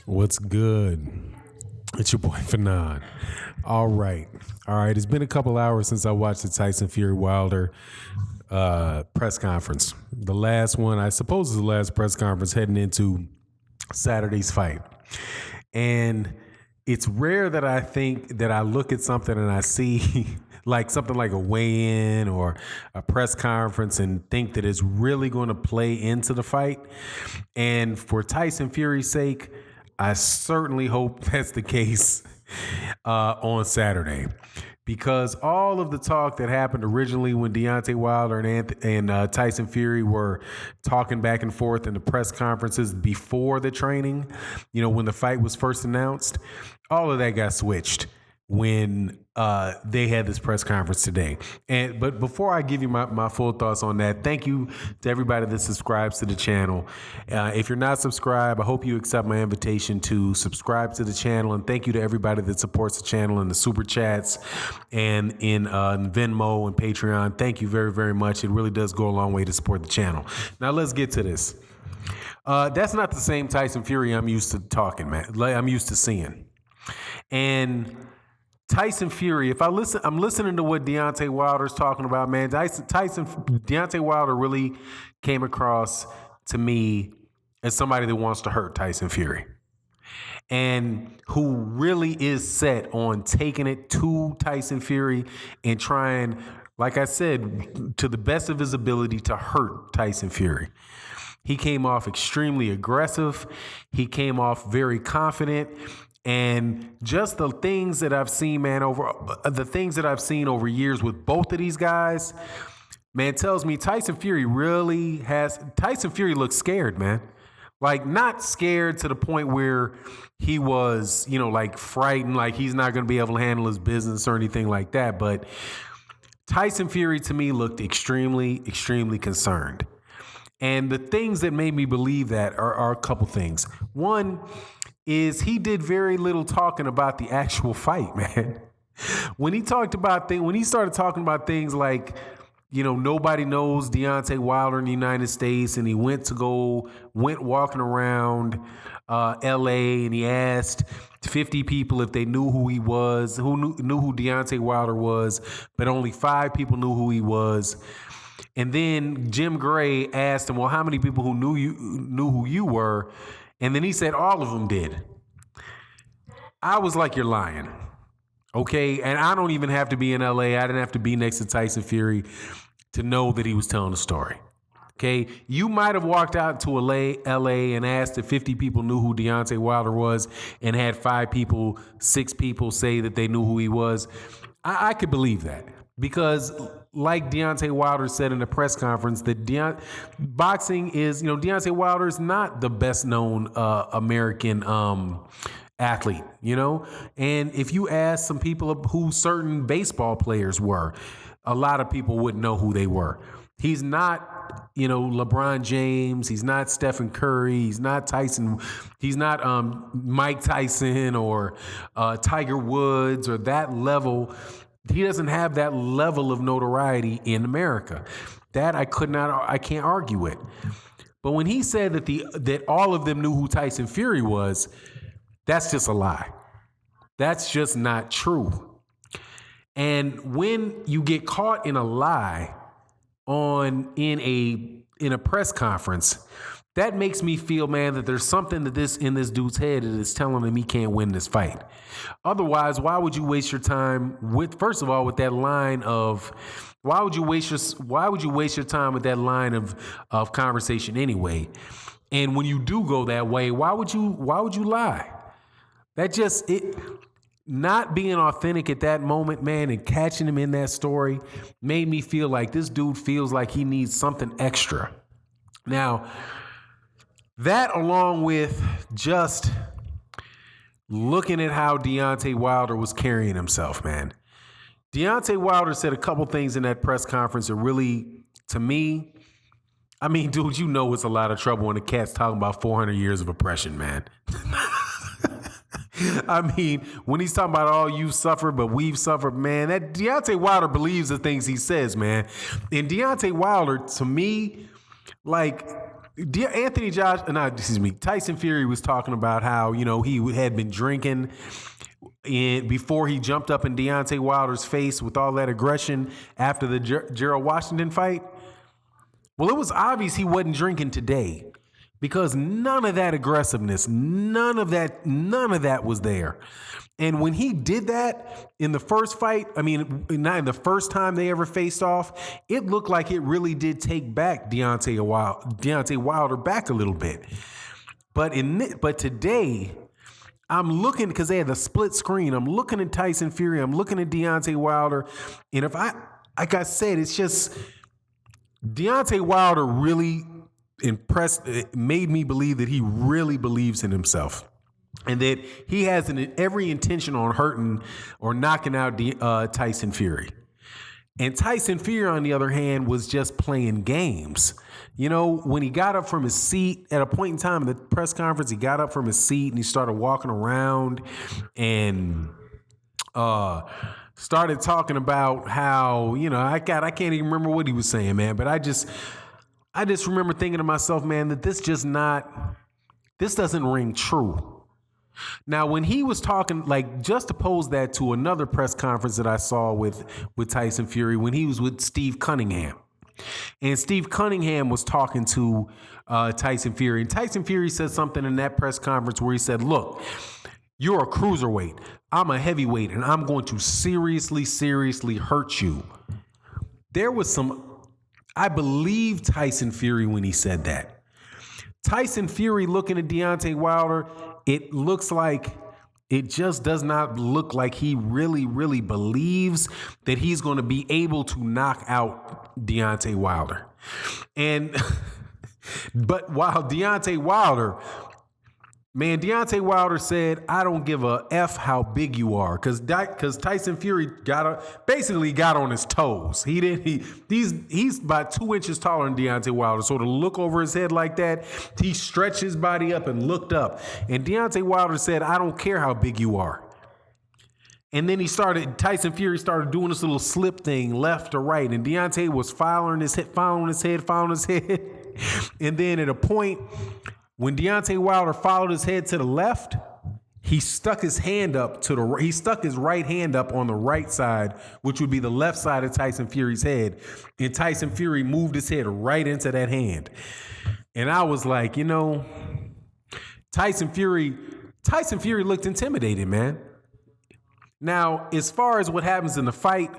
What's good? It's your boy Fanon. All right. It's been a couple hours since I watched the Tyson Fury Wilder press conference. The last one, I suppose, is the last press conference heading into Saturday's fight. And it's rare that I think that I look at something and I see like something like a weigh-in or a press conference and think that it's really going to play into the fight. And for Tyson Fury's sake, I certainly hope that's the case on Saturday, because all of the talk that happened originally when Deontay Wilder and Tyson Fury were talking back and forth in the press conferences before the training, when the fight was first announced, all of that got switched when they had this press conference today. But before I give you my full thoughts on that, thank you to everybody that subscribes to the channel. If you're not subscribed, I hope you accept my invitation to subscribe to the channel. And thank you to everybody that supports the channel in the super chats and in Venmo and Patreon. Thank you very, very much. It really does go a long way to support the channel. Now let's get to this. That's not the same Tyson Fury I'm used to talking, man. I'm used to seeing. And Tyson Fury, I'm listening to what Deontay Wilder's talking about, man. Deontay Wilder really came across to me as somebody that wants to hurt Tyson Fury and who really is set on taking it to Tyson Fury and trying, like I said, to the best of his ability to hurt Tyson Fury. He came off extremely aggressive. He came off very confident. And just the things that I've seen, man, over years with both of these guys, man, tells me Tyson Fury looks scared, man. Like, not scared to the point where he was, like frightened, like he's not going to be able to handle his business or anything like that. But Tyson Fury, to me, looked extremely, extremely concerned. And the things that made me believe that are a couple things. One is he did very little talking about the actual fight, man. When he started talking about things like, nobody knows Deontay Wilder in the United States, and he went walking around LA, and he asked 50 people if they knew who he was, who knew who Deontay Wilder was, but only 5 people knew who he was. And then Jim Gray asked him, well, how many people who knew who you were? And then he said all of them did. I was like, you're lying. Okay. And I don't even have to be in LA. I didn't have to be next to Tyson Fury to know that he was telling a story. Okay. You might have walked out to LA and asked if 50 people knew who Deontay Wilder was and had 6 people say that they knew who he was. I could believe that. Because like Deontay Wilder said in the press conference, that boxing is, Deontay Wilder is not the best known American athlete, And if you ask some people who certain baseball players were, a lot of people wouldn't know who they were. He's not, LeBron James. He's not Stephen Curry. He's not Tyson. He's not Mike Tyson or Tiger Woods or that level. He doesn't have that level of notoriety in America. That I can't argue with. But when he said that all of them knew who Tyson Fury was, that's just a lie. That's just not true. And when you get caught in a lie in a press conference, that makes me feel, man, that there's something in this dude's head that is telling him he can't win this fight. Otherwise, why would you waste your time with that line of, why would you waste your time with that line of conversation anyway? And when you do go that way, why would you lie? Not being authentic at that moment, man, and catching him in that story made me feel like this dude feels like he needs something extra. Now, that, along with just looking at how Deontay Wilder was carrying himself, man. Deontay Wilder said a couple things in that press conference that really, to me, I mean, dude, it's a lot of trouble when the cat's talking about 400 years of oppression, man. I mean, when he's talking about all you suffered, but we've suffered, man, that Deontay Wilder believes the things he says, man. And Deontay Wilder, to me, like, Tyson Fury was talking about how, he had been drinking before he jumped up in Deontay Wilder's face with all that aggression after the Gerald Washington fight. Well, it was obvious he wasn't drinking today because none of that aggressiveness, none of that was there. And when he did that in the first fight, not in the first time they ever faced off, it looked like it really did take back Deontay Wilder back a little bit. But today, I'm looking, because they had the split screen, I'm looking at Tyson Fury, I'm looking at Deontay Wilder, and like I said, it's just Deontay Wilder really made me believe that he really believes in himself. And that he has every intention on hurting or knocking out Tyson Fury. And Tyson Fury, on the other hand, was just playing games. When he got up from his seat at a point in time in the press conference, he got up from his seat and he started walking around and started talking about how, I can't even remember what he was saying, man. But I just remember thinking to myself, man, that this doesn't ring true. Now, when he was talking, just to pose that to another press conference that I saw with Tyson Fury, when he was with Steve Cunningham. And Steve Cunningham was talking to Tyson Fury. And Tyson Fury said something in that press conference where he said, look, you're a cruiserweight. I'm a heavyweight, and I'm going to seriously, seriously hurt you. There was I believe Tyson Fury when he said that. Tyson Fury looking at Deontay Wilder, it just does not look like he really, really believes that he's going to be able to knock out Deontay Wilder. But while Deontay Wilder said, I don't give a F how big you are. Because Tyson Fury basically got on his toes. He's about 2 inches taller than Deontay Wilder. So to look over his head like that, he stretched his body up and looked up. And Deontay Wilder said, I don't care how big you are. And then Tyson Fury started doing this little slip thing left to right. And Deontay was following his head. And then at a point, when Deontay Wilder followed his head to the left, he stuck his hand up he stuck his right hand up on the right side, which would be the left side of Tyson Fury's head. And Tyson Fury moved his head right into that hand. And I was like, Tyson Fury looked intimidated, man. Now, as far as what happens in the fight,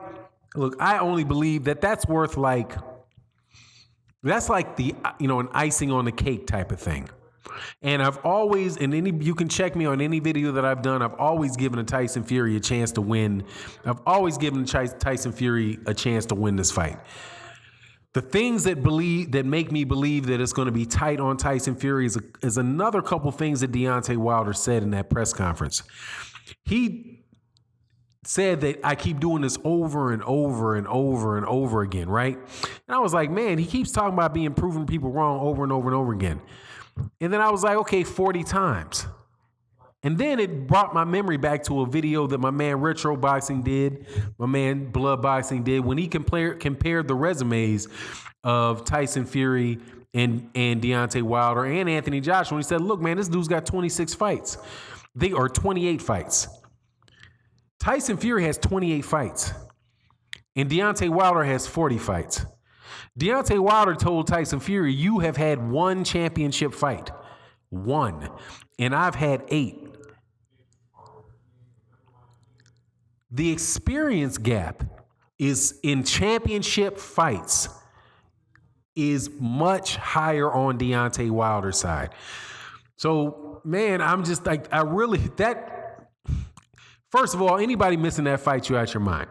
look, I only believe that's worth that's like the, an icing on the cake type of thing. And I've always, you can check me on any video that I've done, I've always given Tyson Fury a chance to win. I've always given Tyson Fury a chance to win this fight. The things that make me believe that it's going to be tight on Tyson Fury is another couple things that Deontay Wilder said in that press conference. He said that I keep doing this over and over and over and over again, right? And I was like, man, he keeps talking about proving people wrong over and over and over again. And then I was like, okay, 40 times. And then it brought my memory back to a video that my man Retro Boxing did, my man Blood Boxing did, when he compared the resumes of Tyson Fury and Deontay Wilder and Anthony Joshua. And he said, look, man, this dude's got 26 fights. They are 28 fights. Tyson Fury has 28 fights. And Deontay Wilder has 40 fights. Deontay Wilder told Tyson Fury, you have had one championship fight. One. And I've had 8. The experience gap is in championship fights is much higher on Deontay Wilder's side. So, man, I'm just like, first of all, anybody missing that fight, you're out your mind.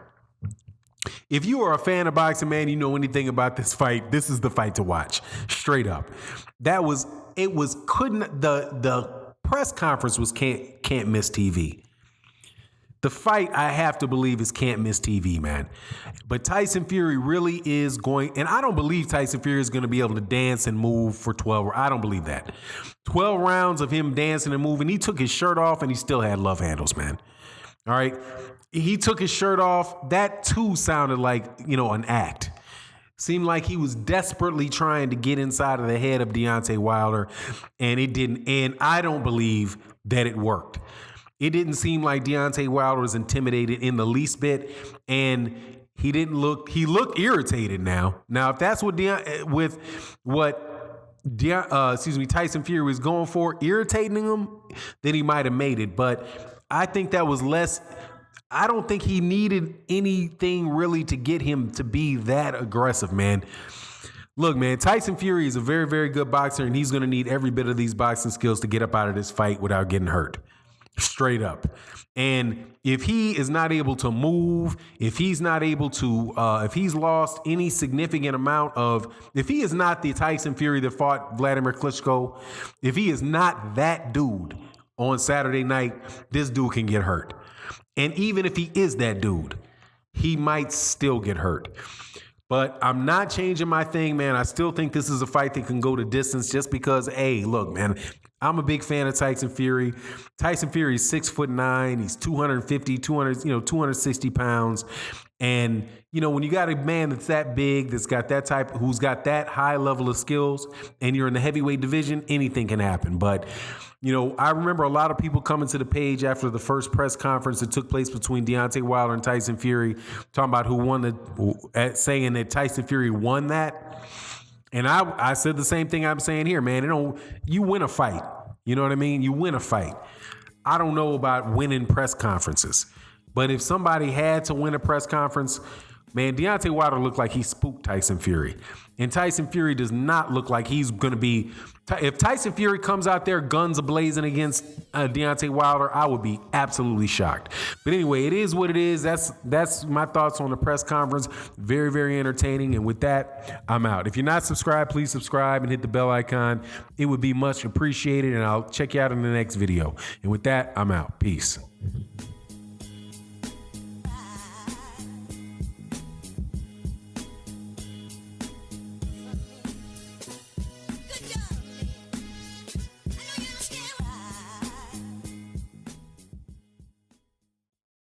If you are a fan of boxing, man, you know anything about this fight, this is the fight to watch. Straight up. The press conference was can't miss TV. The fight, I have to believe, is can't miss TV, man. But Tyson Fury really is going, and I don't believe Tyson Fury is going to be able to dance and move for 12. I don't believe that. 12 rounds of him dancing and moving. He took his shirt off and he still had love handles, man. All right. He took his shirt off. That too sounded like, an act. Seemed like he was desperately trying to get inside of the head of Deontay Wilder, and it didn't. And I don't believe that it worked. It didn't seem like Deontay Wilder was intimidated in the least bit, and he looked irritated now. Now, if that's what Tyson Fury was going for, irritating him, then he might have made it. But I think that was less. I don't think he needed anything really to get him to be that aggressive, man. Look, man, Tyson Fury is a very, very good boxer, and he's going to need every bit of these boxing skills to get up out of this fight without getting hurt. Straight up. And if he is not able to move, if he's not able to, if he's lost any significant amount of, if he is not the Tyson Fury that fought Vladimir Klitschko, if he is not that dude on Saturday night, this dude can get hurt. And even if he is that dude, he might still get hurt. But I'm not changing my thing, man. I still think this is a fight that can go to distance just because, hey, look, man, I'm a big fan of Tyson Fury. Tyson Fury is 6'9". He's 260 pounds. And, when you got a man that's that big, that's got that type, who's got that high level of skills, and you're in the heavyweight division, anything can happen. But, I remember a lot of people coming to the page after the first press conference that took place between Deontay Wilder and Tyson Fury, talking about who won saying that Tyson Fury won that. And I said the same thing I'm saying here, man. You win a fight. You know what I mean? You win a fight. I don't know about winning press conferences. But if somebody had to win a press conference, man, Deontay Wilder looked like he spooked Tyson Fury. And Tyson Fury does not look like he's going to be... If Tyson Fury comes out there guns a-blazing against Deontay Wilder, I would be absolutely shocked. But anyway, it is what it is. That's my thoughts on the press conference. Very, very entertaining. And with that, I'm out. If you're not subscribed, please subscribe and hit the bell icon. It would be much appreciated. And I'll check you out in the next video. And with that, I'm out. Peace.